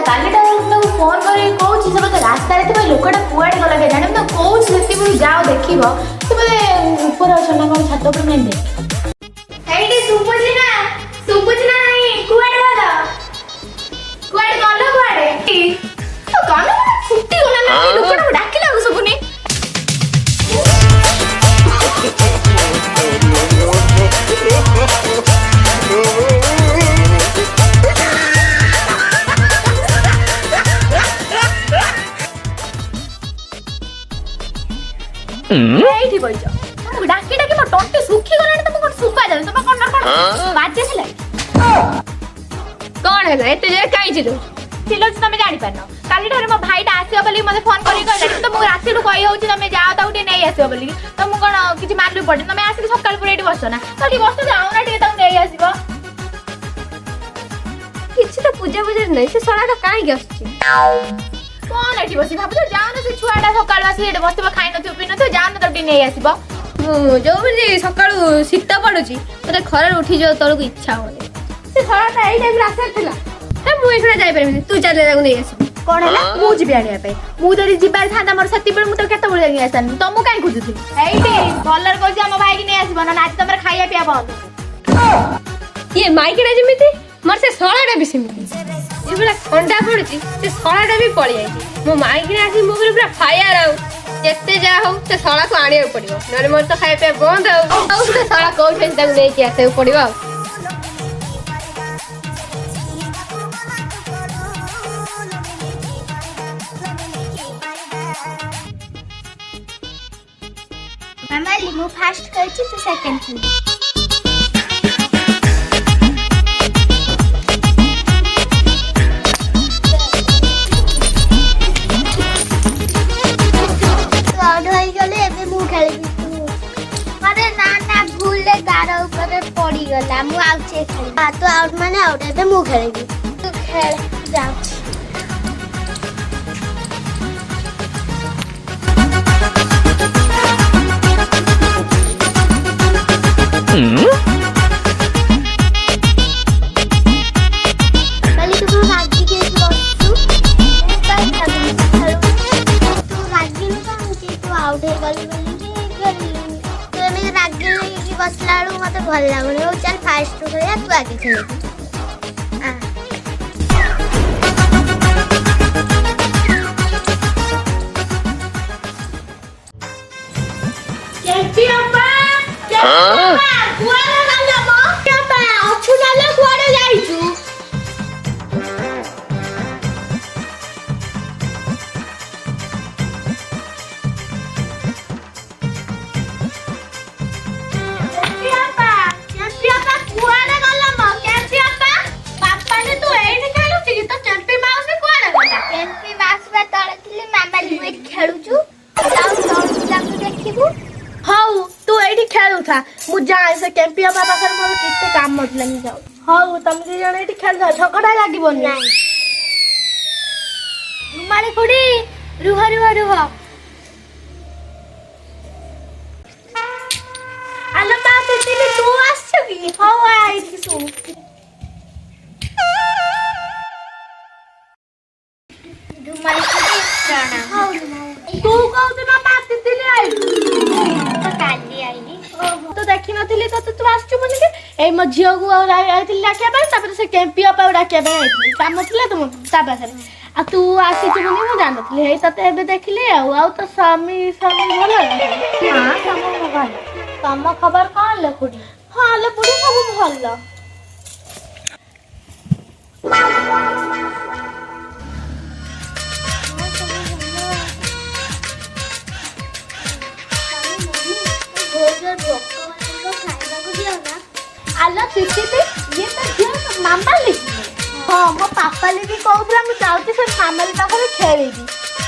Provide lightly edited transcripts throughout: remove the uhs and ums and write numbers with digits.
କାଲିଟା ତାକୁ ଫୋନ୍ କରି କହୁଛି ସେ ମୋତେ ରାସ୍ତାରେ ଥିବା ଲୋକଟା କୁଆଡ଼େ ଗଲା କେଜାଣି ମୁଁ ତାକୁ କହୁଛି ସେତିକି ଯାଅ ଦେଖିବ ସେ ବୋଧେ ଉପରେ ଅଛନ୍ତି ନା କ'ଣ ଛାତ ଉପରେ ନାଇଁ ଏଇଠି ଶୁଭୁଛି ନା ନାହିଁ କୁଆଡ଼େ ଗଲ କୁଆଡ଼େ ଗଲ ଛୁଟି ଗଲା ନା ଲୋକଟାକୁ ଡାକିଲା ଆଉ ଶୁଭୁନି ଏଇଠି ବଇଛ ତମକୁ ଡାକି ମୋ ତଣ୍ଟି ଶୁଖିଗଲାଣି ତମକୁ ଶୁଭା ଯାଉଛି ତମେ କ'ଣ ବାଜେଥିଲା କ'ଣ ହେଲା ଏତେ ଯେ କାଇଁ ଚିଲଉଛି ତମେ ଜାଣିପାରୁନ କାଲିଠାରୁ ମୋ ଭାଇଟା ଆସିବ ବୋଲି ମୋତେ ଫୋନ୍ କରି କହିଲାଣି ତ ମୁଁ ରାତିରୁ କହି ହେଉଛି ତମେ ଯାଅ ତାକୁ ଟିକେ ନେଇ ଆସିବ ବୋଲି ତ ମୁଁ କ'ଣ କିଛି ମାଲୁମ ପଡ଼େ ତମେ ଆସିକି ସକାଳୁ ପରେ ଏଇଠି ବସ ନା ତ ଏଠି ବସ ଯାଉନା ଟିକେ ତାକୁ ନେଇ ଆସିବ କିଛି ତ ପୂଜା ନାହିଁ ସେ ଶଳାଟା କାହିଁକି ଆସୁଛି କ'ଣ ଏଠି ବସି ଭାବୁଛ ଯାଉନ ସେ ଛୁଆଟା ସକାଳୁ ଆସି ଏଠି ବସିବ ଖାଇନଥିବ ପିଇନଥିବ ଯାଉନ ତାକୁ ଟିକେ ନେଇ ଆସିବ ଯୋଉ ସକାଳୁ ଶୀତ ପଡୁଛି ମତେ ଖରାରେ ଉଠିଯିବ ତଳକୁ ଇଚ୍ଛା ହଉନି ସେ ଶଳାଟା ଏଇ ଟାଇମରେ ଆସିବାର ଥିଲା ମୁଁ ଏଇଟା ଯାଇପାରିବିନି ତୁ ଚାଲେ ତାକୁ ନେଇ ଆସିବୁ କ'ଣ ହେଲା ମୁଁ ଯିବି ଆଣିବା ପାଇଁ ମୁଁ ଯଦି ଯିବାର ଥାନ୍ତା ମୋର ସେତିକିବେଳେ ମୁଁ ତ କେତେବେଳେ ଯାଇକି ଆସିଥାନ୍ତି ତମକୁ କାହିଁ ଖୋଜୁଥିଲି ଏଇଠି ଭଲରେ କହୁଛି ଆମ ଭାଇକି ନେଇ ଆସିବ ନା ଆଜି ତମର ଖାଇବା ପିଇବା ବନ୍ଦ ଇଏ ମାଇକିଟା ଯେମିତି ମୋର ସେ ଶଳାଟା ବି ସେମିତି ଏଭଳିଆ ଥଣ୍ଡା ପଡୁଛି ସେ ଶଳାଟା ବି ପଳେଇ ଯାଇଛି ମୋ ମାଇକିନା ଆସି ମୋ ଉପରେ ପୁରା ଫାୟାର ଆଉ ଯେତେ ଯାହା ହଉ ସେ ଶଳାକୁ ଆଣିବାକୁ ପଡିବ ନହେଲେ ମୋର ତ ଖାଇବା ପିଇବା ବନ୍ଦ ଆଉ ସେ ଶଳା କୋଉଠି ତାକୁ ନେଇକି ଆସିବାକୁ ପଡିବ ଆଉ ମାମାଲି ମୁଁ ଫାଷ୍ଟ କହିଛି ତୁ ସେକେଣ୍ଡ କହିବୁ ତୁ ଆଉଟ ହେଇଗଲେ ଏବେ ମୁଁ ଖେଳିବି ଆରେ ନା ଭୁଲରେ ଗାର ଉପରେ ପଡ଼ିଗଲା ମୁଁ ଆଉ ଖେଳିବି ତୁ ଆଉଟ ମାନେ ଆଉଟ ଏବେ ମୁଁ ଖେଳିବି ତୁ ଖେଳ ଯାଉଛି बसला मत भल लगुनि चल फास्ट खेल तू आगे खेल ହଉ ତୁ ଏଇଠି ଖେଳୁଥା ମୁଁ ଯାଏ ସେ କେମ୍ପିଆ ପାଖରେ ମୋର କେତେ କାମ ଥିଲା ମୁଁ ଯାଉ ହଉ ତମେ ଦି ଜଣ ଏଇଠି ଖେଳୁଥା ଝଗଡ଼ା ଲାଗିବନି ରୁମାଳି ଖୁଡି ରୁହ ଆଲୋ ମା ତିତିଲି ତୁ ଆସିଛୁ କି ହଉ ଏଇଠି ଶୁଣ ରୁମାଳି ଖୁଡି ପ୍ରଣାମ ତୁ କହୁଛୁ ନା ମା ତିତିଲି କାଲି ଆଇଲି ତ ଦେଖିନଥିଲି ତ ତୁ ଆସିଛୁ ବୋଲିକି ଏଇ ମୋ ଝିଅକୁ ଆଇଥିଲି ଡାକିବା ପାଇଁ ତାପରେ ସେ କେମ୍ପିଆ ପାଇଁ ଡାକିବା ପାଇଁ ଆଇଥିଲି କାମ ଥିଲା ତ ତା ପାଖରେ ଆଉ ତୁ ଆସିଛୁ ବୋଲି ମୁଁ ଜାଣିନଥିଲି ହେଇ ତତେ ଏବେ ଦେଖିଲି ଆଉ ତ ସ୍ୱାମୀ ଭଲ ହଁ ସ୍ୱାମୀ ଭଲ ତମ ଖବର କ'ଣ ଲୋ ଖୁଡି ହଁ ଲୋ ଖୁଡି ସବୁ ଭଲ ଆଲୋ ତିତିଲି ଇଏ ତ ଝିଅ ମାମାଲି ହଁ ମୋ ପାପାଲି ବି କହୁଥିଲା ମୁଁ ଯାଉଛି ସେ ମାମାଲି ପାଖରେ ଖେଳିବି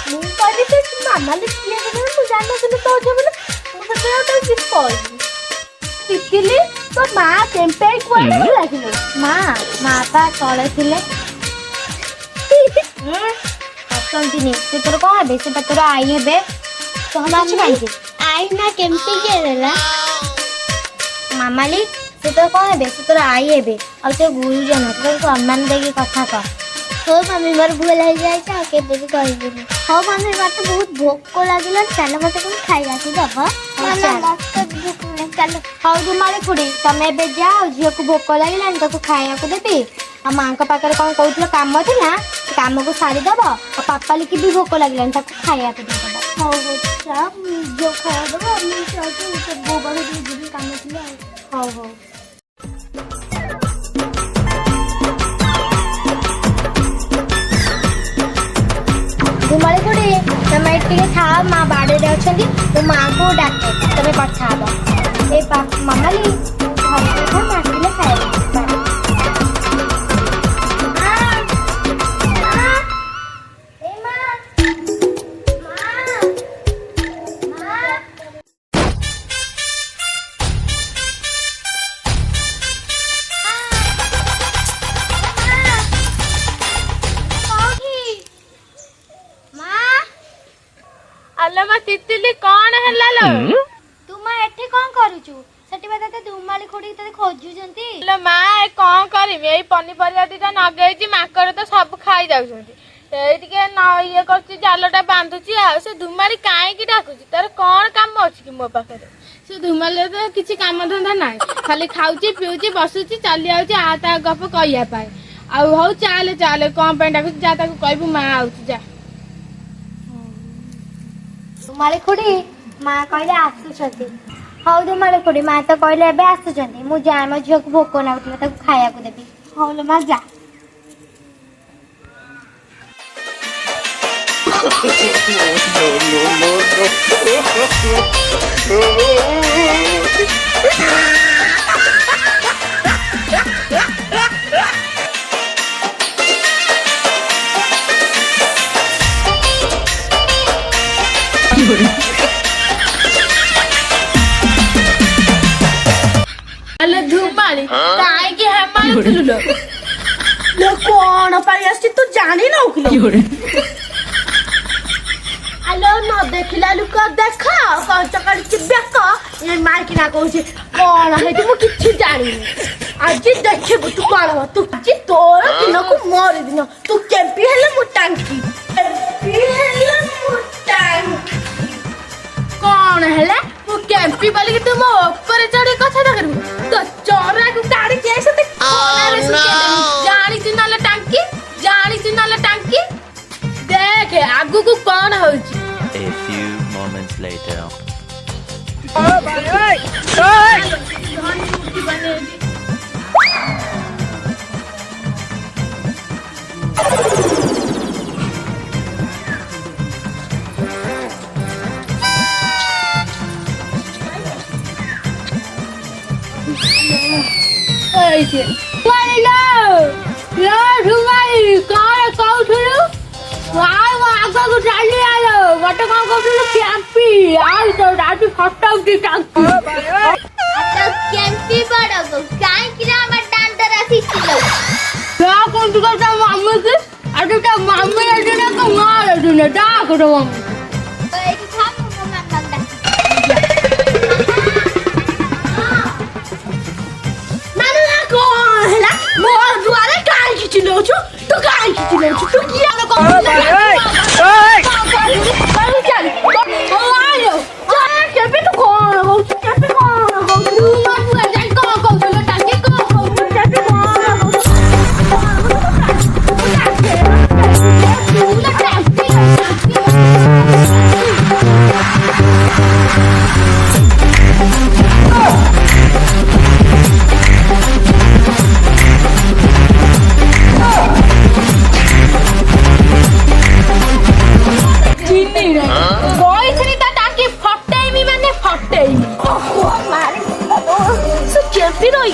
ମୁଁ କହିଲି ସେ ମାମାଲି କିଏ କେଜାଣି ମୁଁ ଜାଣିନଥିଲି ତୋ ଝିଅ ବୋଲି ମୁଁ ସେଥିପାଇଁ ତାକୁ କିଛି କହିଲି ତିତିଲି ତୋ ମା କେମ୍ପେଇ କୁଆଡ଼େ ଗଲା କିଲୋ ମା ତା ତଳେ ଥିଲେ ଅସନ୍ତିନି ସେ ତୋର କ'ଣ ହେବେ ସେ ତୋର ଆଇ ହେବେ ତମେ କାହିଁକି ଆଇ ନା କେମିତି କିଏ ଦେଲା ମାମାଲି ସେ ତୋର କ'ଣ ହେବେ ସେ ତୋର ଆଇ ହେବେ ଆଉ ସେ ଗୁରୁଜନ ତୋର ସମ୍ମାନ ଦେଇକି କଥା କହ हो मम्मी मोर भूल हो जाए आ केबे भी कहबुनी हो मम्मी मते बहुत भोक लागिला चल मते कोन खाइबा के दबा ना मते भूख नहीं चल हौ धुमाली खुड़ी तमे बे जाओ झियो को भोक लागिला ताको खाया को देबी आ मां का पाकर कोन कहउतलो काम थिला काम को सारी दबो आ पापाली की भी भोक लागिला ताको खाया को देबो हो जा जो खाया दबा मैं चाहती हूं गोबर दे दे काम थिला हो धुमाली खुड़ी तमे टिके था मां बाड़े रे अछंदी तो मां को डाके तमे पठा दो ए मामाली घर पे था मासिले खाए अल्लामा तितली कौन है लालो तुम एठी कोन करूचु सेठी बे तते धुमाली खुड़ी तते खोजु जंती लो माँ कौन करमी एई पनीपरिया दिटा नगेइची माकड़ तो सब खाई जाउछंती एई टिके न ये करची जालटा बांधुची आ से धुमाली काहे की डाकुची तार कौन काम अछि कि मो पाखरे से धुमाले तो किछि काम धंधा नाही खाली खाउची पिउची बसुची चली आउची आ ता गप कहिया पाए आ हौ चाले चाले कौन पे डाकुची जा ताको कहबू माँ आउची जा धुमाली खुड़ी मां कहले आसुछंती हौ धुमाली खुड़ी मां तो कहले एबे आसुछंती मु जाय म झियो को भोक नाउतला ताको खाया को देबी हौ लो मां जा अल्ले धुमाली काहे की हमारे तुलो लो कोन पाई आसी तू जानी न उखलो आलो न देखिला लुक देखा चकड़ी चिब्याक ये माइक ना कहूची कोन है तू किछि जानी आज देखबू तू कोन हो तू आज तोर दिन को मोर दिन तू केम्पी हेले मु टांकी केम्पी हेले मु टांकी कौन है मु कैंपी वाली की तुम ऊपर चढ़ी कथा ता करबू तो चोरा को गाड़ी कैसे ते जानी चिनाले टांकी देख आगु को कौन होची A few moments later. कैंपी बड़ा गो काहे कि हमर डांडर आसी छिलो ए कि खाम मन बंदा मानु ना कोन हैला मोर दुआरे काहे खिचिलो छु तू काहे खिचिलो छु तू किया न कोन चल ओ आयो केबे तू कोन हो केबे कोन हो तू मानु जाई कोन कोन लो टाके कोन हो केबे कोन हो मारे केम्पी रही